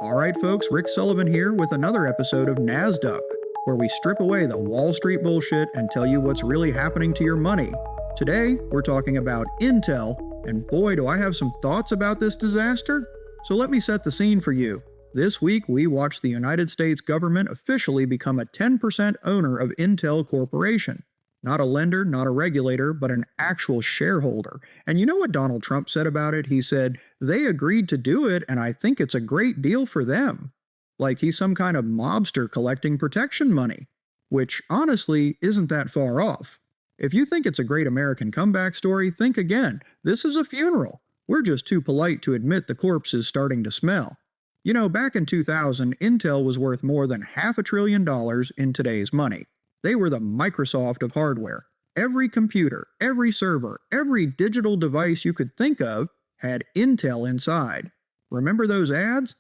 Alright, folks, Rick Sullivan here with another episode of NASDAQ, where we strip away the Wall Street bullshit and tell you what's really happening to your money. Today, we're talking about Intel, and boy, do I have some thoughts about this disaster. So let me set the scene for you. This week, we watched the United States government officially become a 10% owner of Intel Corporation. Not a lender, not a regulator, but an actual shareholder. And you know what Donald Trump said about it? He said, they agreed to do it, and I think it's a great deal for them. Like he's some kind of mobster collecting protection money. Which, honestly, isn't that far off. If you think it's a great American comeback story, think again. This is a funeral. We're just too polite to admit the corpse is starting to smell. You know, back in 2000, Intel was worth more than $500 billion in today's money. They were the Microsoft of hardware. Every computer, every server, every digital device you could think of had Intel inside. Remember those ads?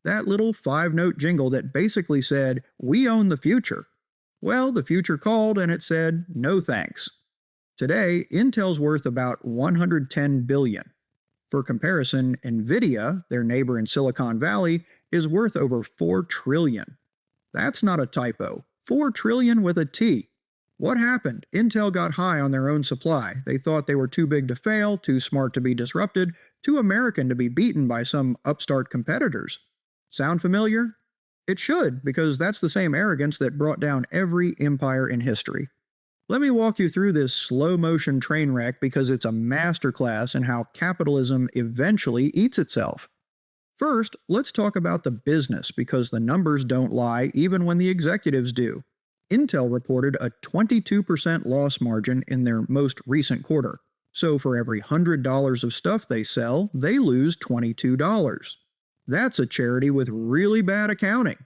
That little 5-note jingle that basically said, "We own the future." Well, the future called and it said, "No thanks." Today, Intel's worth about $110 billion. For comparison, NVIDIA, their neighbor in Silicon Valley, is worth over $4 trillion. That's not a typo. 4 trillion with a T. What happened? Intel got high on their own supply. They thought they were too big to fail, too smart to be disrupted, too American to be beaten by some upstart competitors. Sound familiar? It should, because that's the same arrogance that brought down every empire in history. Let me walk you through this slow-motion train wreck because it's a masterclass in how capitalism eventually eats itself. First, let's talk about the business because the numbers don't lie even when the executives do. Intel reported a 22% loss margin in their most recent quarter. So for every $100 of stuff they sell, they lose $22. That's a charity with really bad accounting.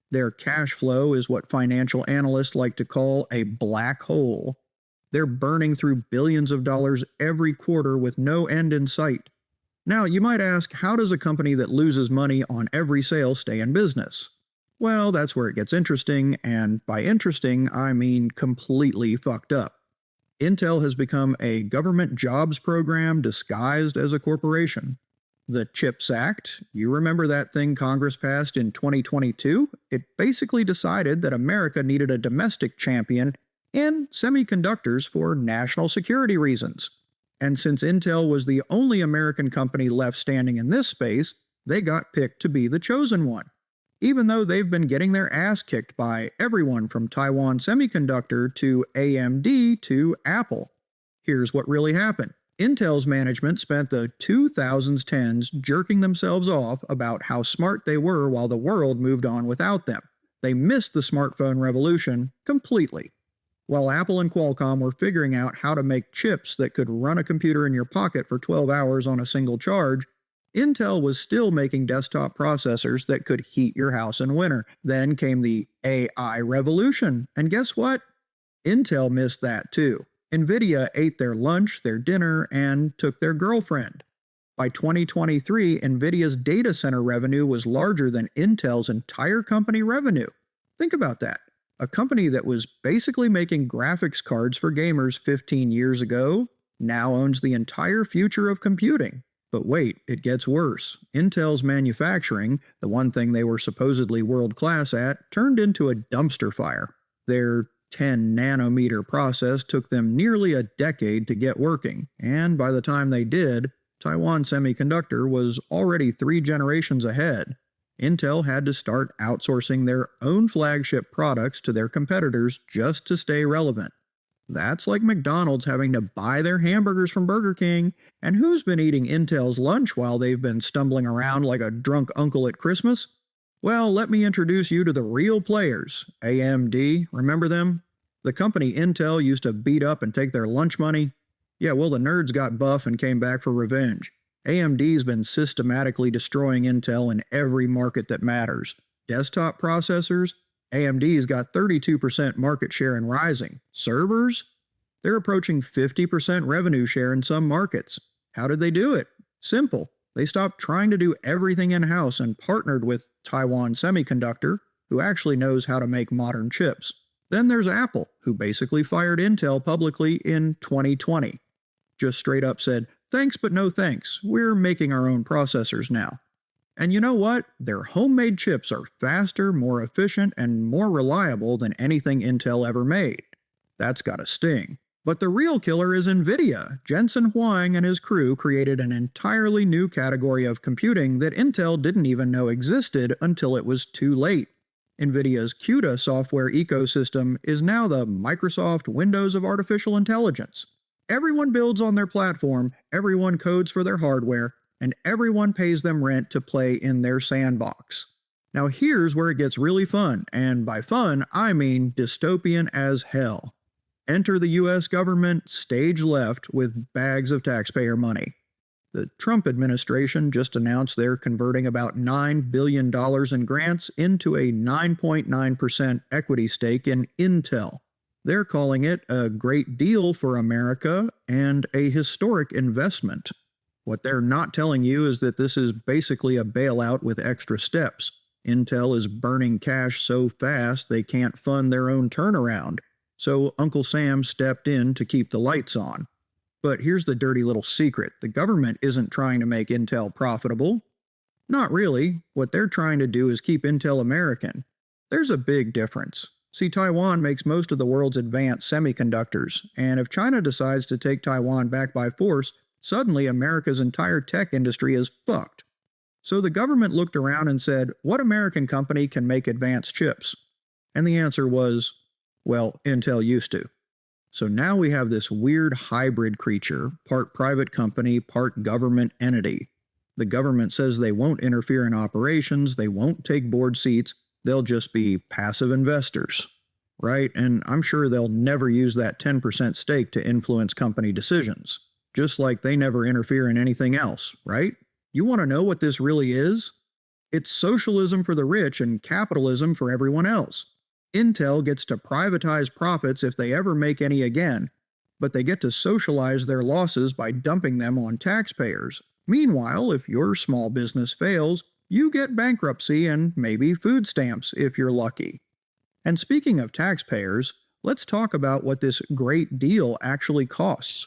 Their cash flow is what financial analysts like to call a black hole. They're burning through billions of dollars every quarter with no end in sight. Now, you might ask, how does a company that loses money on every sale stay in business? Well, that's where it gets interesting, and by interesting, I mean completely fucked up. Intel has become a government jobs program disguised as a corporation. The CHIPS Act, you remember that thing Congress passed in 2022? It basically decided that America needed a domestic champion in semiconductors for national security reasons. And since Intel was the only American company left standing in this space, they got picked to be the chosen one. Even though they've been getting their ass kicked by everyone from Taiwan Semiconductor to AMD to Apple. Here's what really happened. Intel's management spent the 2010s jerking themselves off about how smart they were while the world moved on without them. They missed the smartphone revolution completely. While Apple and Qualcomm were figuring out how to make chips that could run a computer in your pocket for 12 hours on a single charge, Intel was still making desktop processors that could heat your house in winter. Then came the AI revolution, and guess what? Intel missed that too. NVIDIA ate their lunch, their dinner, and took their girlfriend. By 2023, NVIDIA's data center revenue was larger than Intel's entire company revenue. Think about that. A company that was basically making graphics cards for gamers 15 years ago now owns the entire future of computing. But wait, it gets worse. Intel's manufacturing, the one thing they were supposedly world-class at, turned into a dumpster fire. Their 10-nanometer process took them nearly a decade to get working, and by the time they did, Taiwan Semiconductor was already 3 generations ahead. Intel had to start outsourcing their own flagship products to their competitors just to stay relevant. That's like McDonald's having to buy their hamburgers from Burger King, and who's been eating Intel's lunch while they've been stumbling around like a drunk uncle at Christmas? Well, let me introduce you to the real players. AMD, remember them? The company Intel used to beat up and take their lunch money? Yeah, well, the nerds got buff and came back for revenge. AMD's been systematically destroying Intel in every market that matters. Desktop processors? AMD's got 32% market share and rising. Servers? They're approaching 50% revenue share in some markets. How did they do it? Simple. They stopped trying to do everything in-house and partnered with Taiwan Semiconductor, who actually knows how to make modern chips. Then there's Apple, who basically fired Intel publicly in 2020. Just straight up said, "Thanks but no thanks, we're making our own processors now." And you know what? Their homemade chips are faster, more efficient, and more reliable than anything Intel ever made. That's gotta sting. But the real killer is NVIDIA. Jensen Huang and his crew created an entirely new category of computing that Intel didn't even know existed until it was too late. NVIDIA's CUDA software ecosystem is now the Microsoft Windows of artificial intelligence. Everyone builds on their platform, everyone codes for their hardware, and everyone pays them rent to play in their sandbox. Now here's where it gets really fun, and by fun, I mean dystopian as hell. Enter the US government stage left with bags of taxpayer money. The Trump administration just announced they're converting about $9 billion in grants into a 9.9% equity stake in Intel. They're calling it a great deal for America and a historic investment. What they're not telling you is that this is basically a bailout with extra steps. Intel is burning cash so fast they can't fund their own turnaround. So Uncle Sam stepped in to keep the lights on. But here's the dirty little secret. The government isn't trying to make Intel profitable. Not really. What they're trying to do is keep Intel American. There's a big difference. See, Taiwan makes most of the world's advanced semiconductors, and if China decides to take Taiwan back by force, suddenly America's entire tech industry is fucked. So the government looked around and said, what American company can make advanced chips? And the answer was, well, Intel used to. So now we have this weird hybrid creature, part private company, part government entity. The government says they won't interfere in operations, they won't take board seats, they'll just be passive investors. Right? And I'm sure they'll never use that 10% stake to influence company decisions. Just like they never interfere in anything else, right? You want to know what this really is? It's socialism for the rich and capitalism for everyone else. Intel gets to privatize profits if they ever make any again, but they get to socialize their losses by dumping them on taxpayers. Meanwhile, if your small business fails, you get bankruptcy and maybe food stamps if you're lucky. And speaking of taxpayers, let's talk about what this great deal actually costs.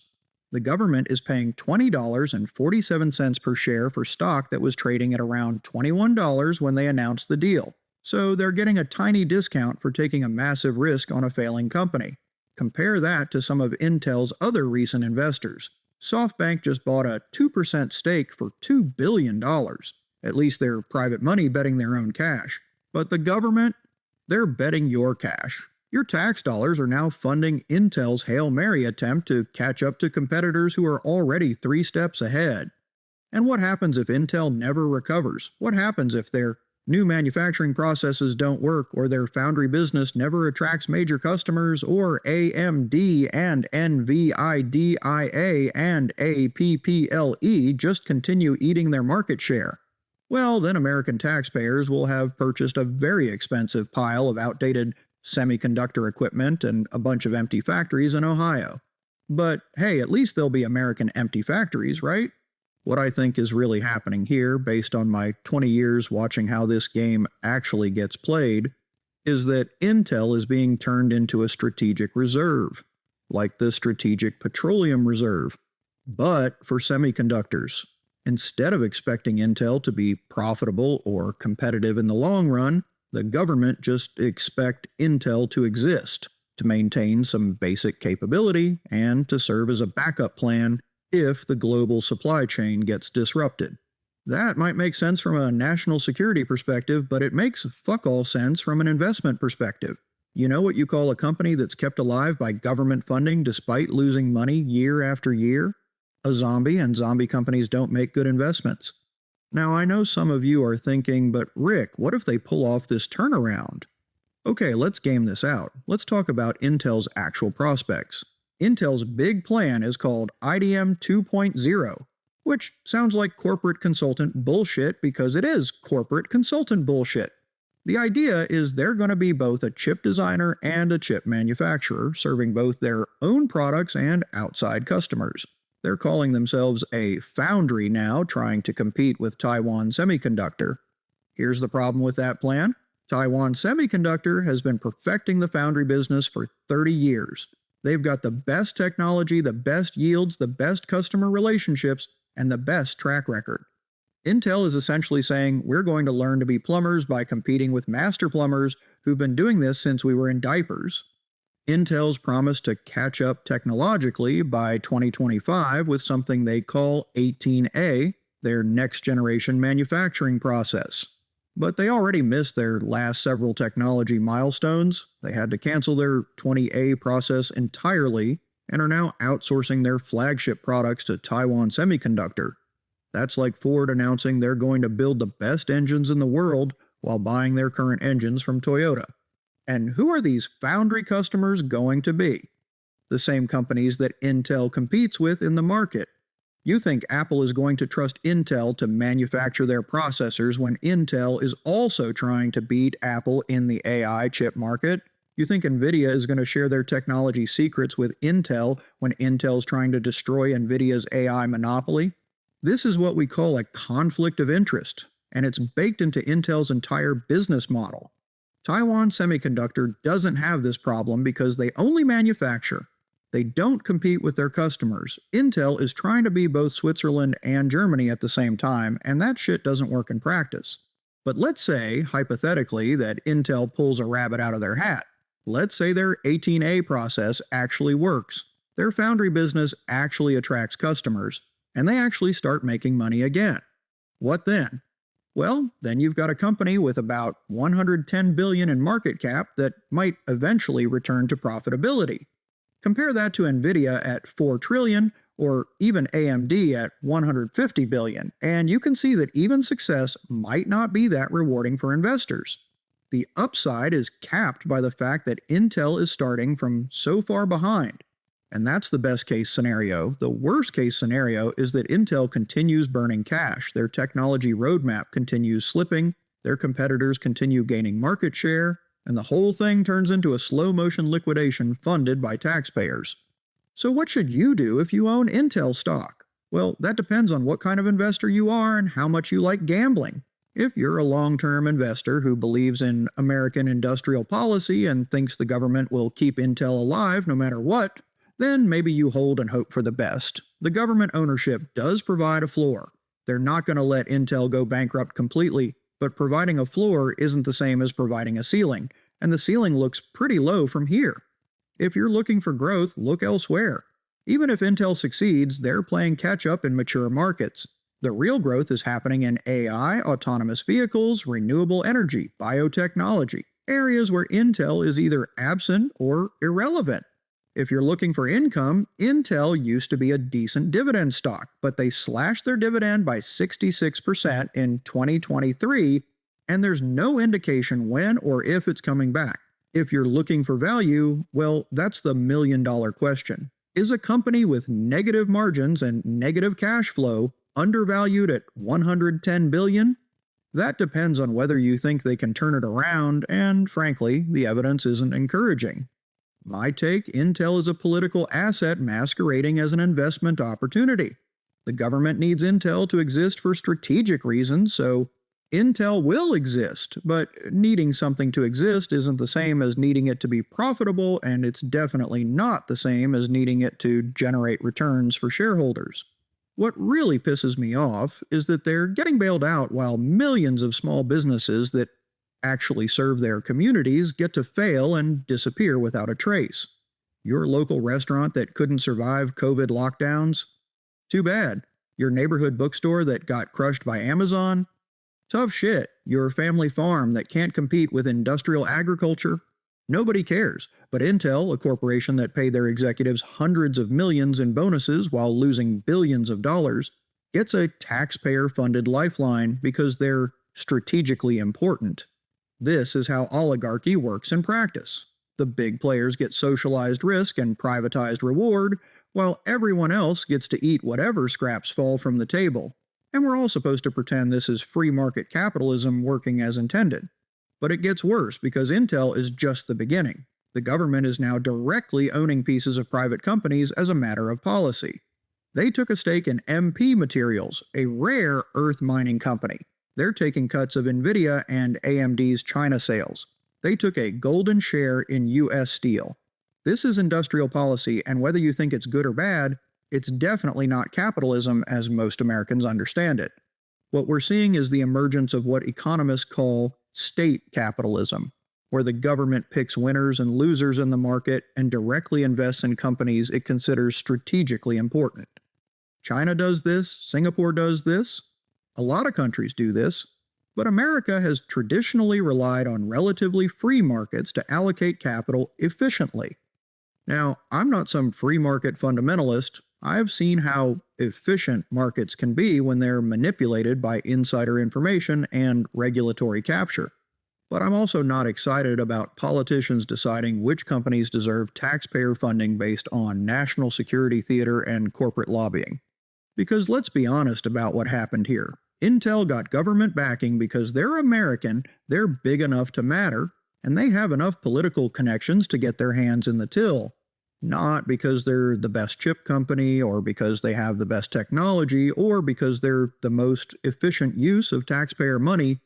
The government is paying $20.47 per share for stock that was trading at around $21 when they announced the deal. So they're getting a tiny discount for taking a massive risk on a failing company. Compare that to some of Intel's other recent investors. SoftBank just bought a 2% stake for $2 billion. At least they're private money betting their own cash. But the government? They're betting your cash. Your tax dollars are now funding Intel's Hail Mary attempt to catch up to competitors who are already 3 steps ahead. And what happens if Intel never recovers? What happens if their new manufacturing processes don't work, or their foundry business never attracts major customers, or AMD and NVIDIA and APPLE just continue eating their market share? Well, then American taxpayers will have purchased a very expensive pile of outdated semiconductor equipment and a bunch of empty factories in Ohio. But hey, at least they'll be American empty factories, right? What I think is really happening here, based on my 20 years watching how this game actually gets played, is that Intel is being turned into a strategic reserve, like the Strategic Petroleum Reserve, but for semiconductors. Instead of expecting Intel to be profitable or competitive in the long run, the government just expect Intel to exist, to maintain some basic capability, and to serve as a backup plan if the global supply chain gets disrupted. That might make sense from a national security perspective, but it makes fuck all sense from an investment perspective. You know what you call a company that's kept alive by government funding despite losing money year after year? A zombie, and zombie companies don't make good investments. Now I know some of you are thinking, but Rick, what if they pull off this turnaround? Okay, let's game this out. Let's talk about Intel's actual prospects. Intel's big plan is called IDM 2.0, which sounds like corporate consultant bullshit because it is corporate consultant bullshit. The idea is they're going to be both a chip designer and a chip manufacturer, serving both their own products and outside customers. They're calling themselves a foundry now, trying to compete with Taiwan Semiconductor. Here's the problem with that plan. Taiwan Semiconductor has been perfecting the foundry business for 30 years. They've got the best technology, the best yields, the best customer relationships, and the best track record. Intel is essentially saying we're going to learn to be plumbers by competing with master plumbers who've been doing this since we were in diapers. Intel's promised to catch up technologically by 2025 with something they call 18A, their next generation manufacturing process. But they already missed their last several technology milestones. They had to cancel their 20A process entirely and are now outsourcing their flagship products to Taiwan Semiconductor. That's like Ford announcing they're going to build the best engines in the world while buying their current engines from Toyota. And who are these foundry customers going to be? The same companies that Intel competes with in the market. You think Apple is going to trust Intel to manufacture their processors when Intel is also trying to beat Apple in the AI chip market? You think NVIDIA is going to share their technology secrets with Intel when Intel's trying to destroy NVIDIA's AI monopoly? This is what we call a conflict of interest, and it's baked into Intel's entire business model. Taiwan Semiconductor doesn't have this problem because they only manufacture. They don't compete with their customers. Intel is trying to be both Switzerland and Germany at the same time, and that shit doesn't work in practice. But let's say, hypothetically, that Intel pulls a rabbit out of their hat. Let's say their 18A process actually works. Their foundry business actually attracts customers, and they actually start making money again. What then? Well, then you've got a company with about $110 billion in market cap that might eventually return to profitability. Compare that to NVIDIA at $4 trillion or even AMD at $150 billion, and you can see that even success might not be that rewarding for investors. The upside is capped by the fact that Intel is starting from so far behind. And that's the best case scenario. The worst case scenario is that Intel continues burning cash, their technology roadmap continues slipping, their competitors continue gaining market share, and the whole thing turns into a slow-motion liquidation funded by taxpayers. So what should you do if you own Intel stock? Well, that depends on what kind of investor you are and how much you like gambling. If you're a long-term investor who believes in American industrial policy and thinks the government will keep Intel alive no matter what, then maybe you hold and hope for the best. The government ownership does provide a floor. They're not going to let Intel go bankrupt completely, but providing a floor isn't the same as providing a ceiling, and the ceiling looks pretty low from here. If you're looking for growth, look elsewhere. Even if Intel succeeds, they're playing catch-up in mature markets. The real growth is happening in AI, autonomous vehicles, renewable energy, biotechnology, areas where Intel is either absent or irrelevant. If you're looking for income, Intel used to be a decent dividend stock, but they slashed their dividend by 66% in 2023, and there's no indication when or if it's coming back. If you're looking for value, well, that's the million-dollar question. Is a company with negative margins and negative cash flow undervalued at $110 billion? That depends on whether you think they can turn it around, and frankly, the evidence isn't encouraging. My take, Intel is a political asset masquerading as an investment opportunity. The government needs Intel to exist for strategic reasons, so Intel will exist, but needing something to exist isn't the same as needing it to be profitable, and it's definitely not the same as needing it to generate returns for shareholders. What really pisses me off is that they're getting bailed out while millions of small businesses that actually serve their communities get to fail and disappear without a trace. Your local restaurant that couldn't survive COVID lockdowns? Too bad. Your neighborhood bookstore that got crushed by Amazon? Tough shit. Your family farm that can't compete with industrial agriculture? Nobody cares, but Intel, a corporation that paid their executives hundreds of millions in bonuses while losing billions of dollars, gets a taxpayer-funded lifeline because they're strategically important. This is how oligarchy works in practice. The big players get socialized risk and privatized reward, while everyone else gets to eat whatever scraps fall from the table. And we're all supposed to pretend this is free market capitalism working as intended. But it gets worse because Intel is just the beginning. The government is now directly owning pieces of private companies as a matter of policy. They took a stake in MP Materials, a rare earth mining company. They're taking cuts of NVIDIA and AMD's China sales. They took a golden share in U.S. Steel. This is industrial policy, and whether you think it's good or bad, it's definitely not capitalism as most Americans understand it. What we're seeing is the emergence of what economists call state capitalism, where the government picks winners and losers in the market and directly invests in companies it considers strategically important. China does this, Singapore does this, a lot of countries do this, but America has traditionally relied on relatively free markets to allocate capital efficiently. Now, I'm not some free market fundamentalist. I've seen how efficient markets can be when they're manipulated by insider information and regulatory capture. But I'm also not excited about politicians deciding which companies deserve taxpayer funding based on national security theater and corporate lobbying. Because let's be honest about what happened here. Intel got government backing because they're American, they're big enough to matter, and they have enough political connections to get their hands in the till. Not because they're the best chip company, or because they have the best technology, or because they're the most efficient use of taxpayer money.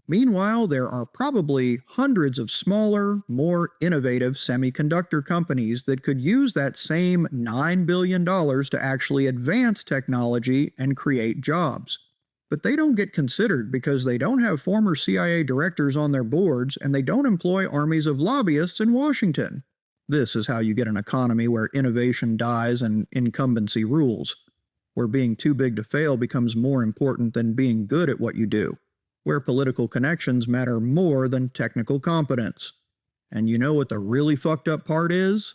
Meanwhile, there are probably hundreds of smaller, more innovative semiconductor companies that could use that same $9 billion to actually advance technology and create jobs. But they don't get considered because they don't have former CIA directors on their boards and they don't employ armies of lobbyists in Washington. This is how you get an economy where innovation dies and incumbency rules, where being too big to fail becomes more important than being good at what you do, where political connections matter more than technical competence. And you know what the really fucked up part is?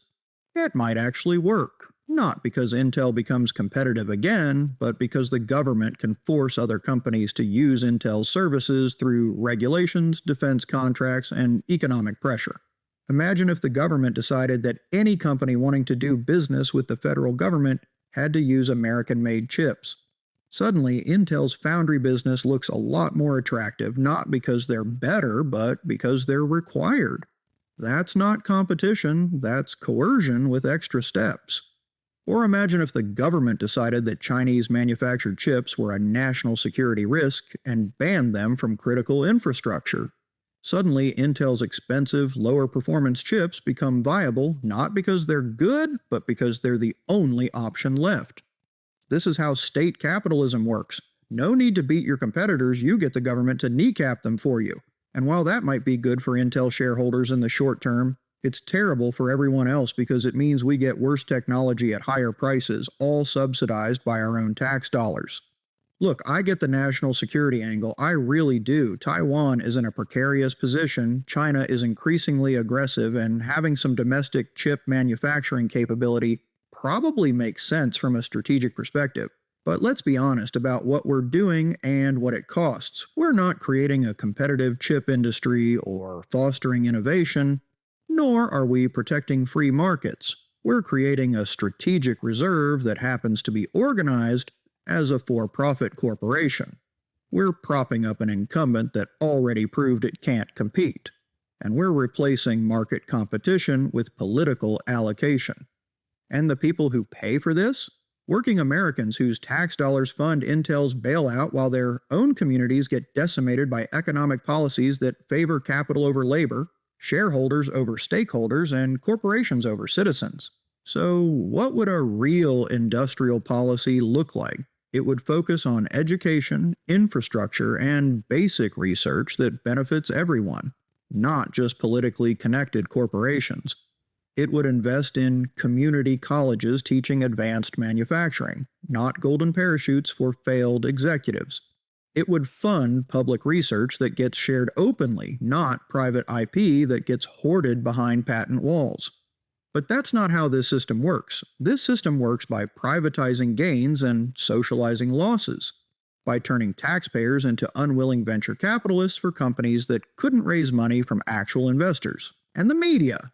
It might actually work. Not because Intel becomes competitive again, but because the government can force other companies to use Intel's services through regulations, defense contracts, and economic pressure. Imagine if the government decided that any company wanting to do business with the federal government had to use American-made chips. Suddenly, Intel's foundry business looks a lot more attractive, not because they're better, but because they're required. That's not competition, that's coercion with extra steps. Or imagine if the government decided that Chinese manufactured chips were a national security risk and banned them from critical infrastructure. Suddenly, Intel's expensive, lower performance chips become viable not because they're good, but because they're the only option left. This is how state capitalism works. No need to beat your competitors, you get the government to kneecap them for you. And while that might be good for Intel shareholders in the short term, it's terrible for everyone else because it means we get worse technology at higher prices, all subsidized by our own tax dollars. Look, I get the national security angle, I really do. Taiwan is in a precarious position, China is increasingly aggressive, and having some domestic chip manufacturing capability probably makes sense from a strategic perspective. But let's be honest about what we're doing and what it costs. We're not creating a competitive chip industry or fostering innovation, nor are we protecting free markets. We're creating a strategic reserve that happens to be organized as a for-profit corporation. We're propping up an incumbent that already proved it can't compete. And we're replacing market competition with political allocation. And the people who pay for this? Working Americans whose tax dollars fund Intel's bailout while their own communities get decimated by economic policies that favor capital over labor, shareholders over stakeholders, and corporations over citizens. So, what would a real industrial policy look like? It would focus on education, infrastructure, and basic research that benefits everyone, not just politically connected corporations. It would invest in community colleges teaching advanced manufacturing, not golden parachutes for failed executives. It would fund public research that gets shared openly, not private IP that gets hoarded behind patent walls. But that's not how this system works. This system works by privatizing gains and socializing losses, by turning taxpayers into unwilling venture capitalists for companies that couldn't raise money from actual investors. And the media.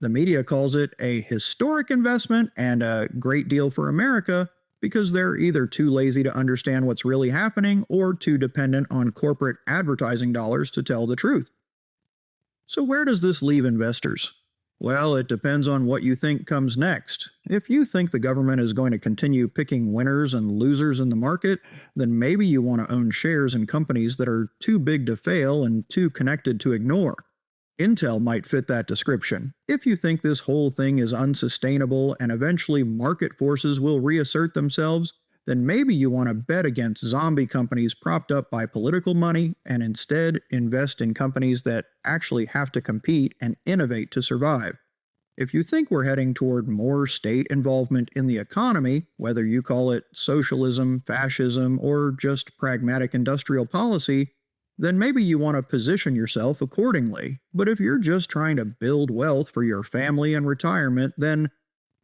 The media calls it a historic investment and a great deal for America because they're either too lazy to understand what's really happening or too dependent on corporate advertising dollars to tell the truth. So where does this leave investors? Well, it depends on what you think comes next. If you think the government is going to continue picking winners and losers in the market, then maybe you want to own shares in companies that are too big to fail and too connected to ignore. Intel might fit that description. If you think this whole thing is unsustainable and eventually market forces will reassert themselves, then maybe you want to bet against zombie companies propped up by political money and instead invest in companies that actually have to compete and innovate to survive. If you think we're heading toward more state involvement in the economy, whether you call it socialism, fascism, or just pragmatic industrial policy, then maybe you want to position yourself accordingly. But if you're just trying to build wealth for your family and retirement, then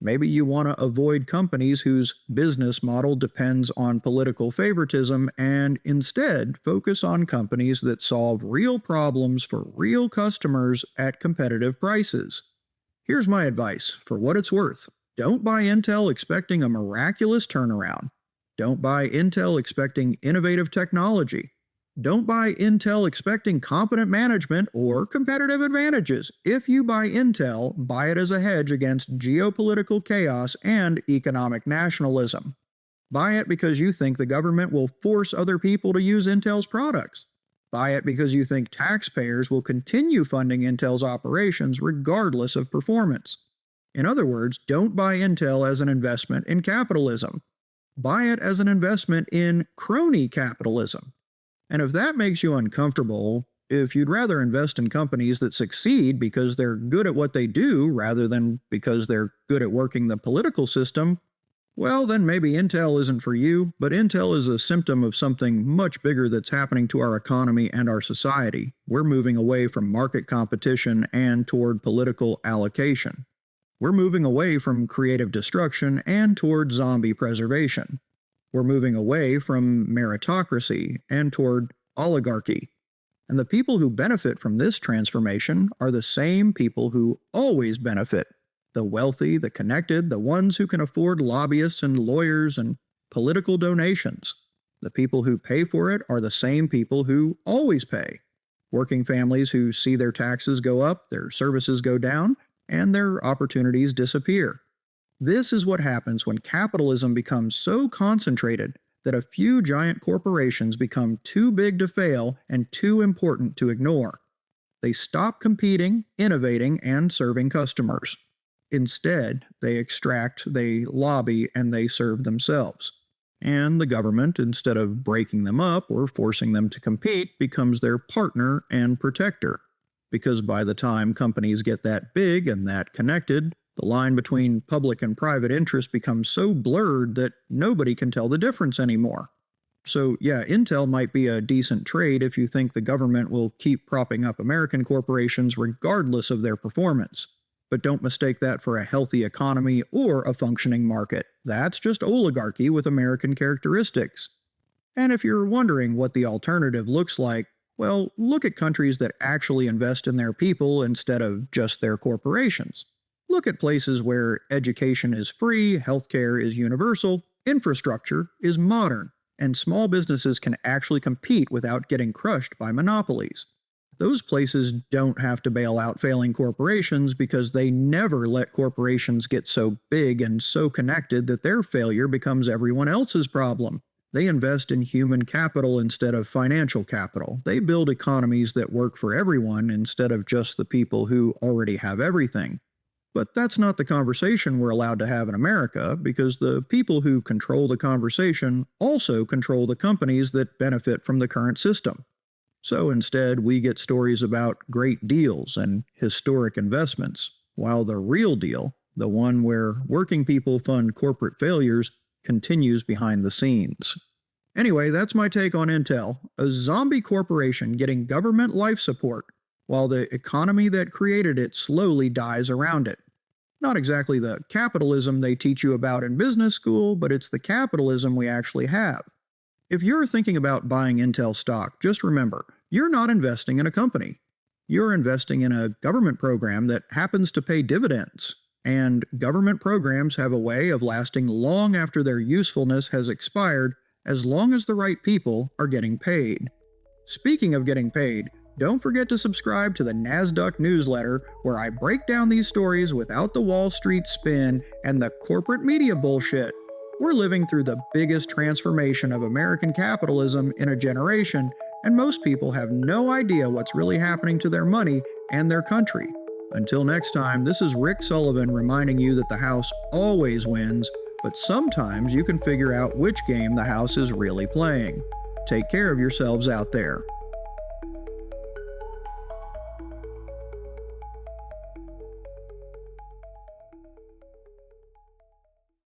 maybe you want to avoid companies whose business model depends on political favoritism and instead focus on companies that solve real problems for real customers at competitive prices. Here's my advice, for what it's worth. Don't buy Intel expecting a miraculous turnaround. Don't buy Intel expecting innovative technology. Don't buy Intel expecting competent management or competitive advantages. If you buy Intel, buy it as a hedge against geopolitical chaos and economic nationalism. Buy it because you think the government will force other people to use Intel's products. Buy it because you think taxpayers will continue funding Intel's operations regardless of performance. In other words, don't buy Intel as an investment in capitalism. Buy it as an investment in crony capitalism. And if that makes you uncomfortable, if you'd rather invest in companies that succeed because they're good at what they do rather than because they're good at working the political system, well, then maybe Intel isn't for you, but Intel is a symptom of something much bigger that's happening to our economy and our society. We're moving away from market competition and toward political allocation. We're moving away from creative destruction and toward zombie preservation. We're moving away from meritocracy and toward oligarchy. And the people who benefit from this transformation are the same people who always benefit. The wealthy, the connected, the ones who can afford lobbyists and lawyers and political donations. The people who pay for it are the same people who always pay. Working families who see their taxes go up, their services go down, and their opportunities disappear. This is what happens when capitalism becomes so concentrated that a few giant corporations become too big to fail and too important to ignore. They stop competing, innovating, and serving customers. Instead, they extract, they lobby, and they serve themselves. And the government, instead of breaking them up or forcing them to compete, becomes their partner and protector. Because by the time companies get that big and that connected, the line between public and private interest becomes so blurred that nobody can tell the difference anymore. So yeah, Intel might be a decent trade if you think the government will keep propping up American corporations regardless of their performance. But don't mistake that for a healthy economy or a functioning market. That's just oligarchy with American characteristics. And if you're wondering what the alternative looks like, well, look at countries that actually invest in their people instead of just their corporations. Look at places where education is free, healthcare is universal, infrastructure is modern, and small businesses can actually compete without getting crushed by monopolies. Those places don't have to bail out failing corporations because they never let corporations get so big and so connected that their failure becomes everyone else's problem. They invest in human capital instead of financial capital. They build economies that work for everyone instead of just the people who already have everything. But that's not the conversation we're allowed to have in America, because the people who control the conversation also control the companies that benefit from the current system. So instead, we get stories about great deals and historic investments, while the real deal, the one where working people fund corporate failures, continues behind the scenes. Anyway, that's my take on Intel, a zombie corporation getting government life support, while the economy that created it slowly dies around it. Not exactly the capitalism they teach you about in business school, but it's the capitalism we actually have. If you're thinking about buying Intel stock, just remember, you're not investing in a company. You're investing in a government program that happens to pay dividends. And government programs have a way of lasting long after their usefulness has expired, as long as the right people are getting paid. Speaking of getting paid, don't forget to subscribe to the NASDAQ newsletter, where I break down these stories without the Wall Street spin and the corporate media bullshit. We're living through the biggest transformation of American capitalism in a generation, and most people have no idea what's really happening to their money and their country. Until next time, this is Rick Sullivan reminding you that the House always wins but sometimes you can figure out which game the house is really playing. Take care of yourselves out there.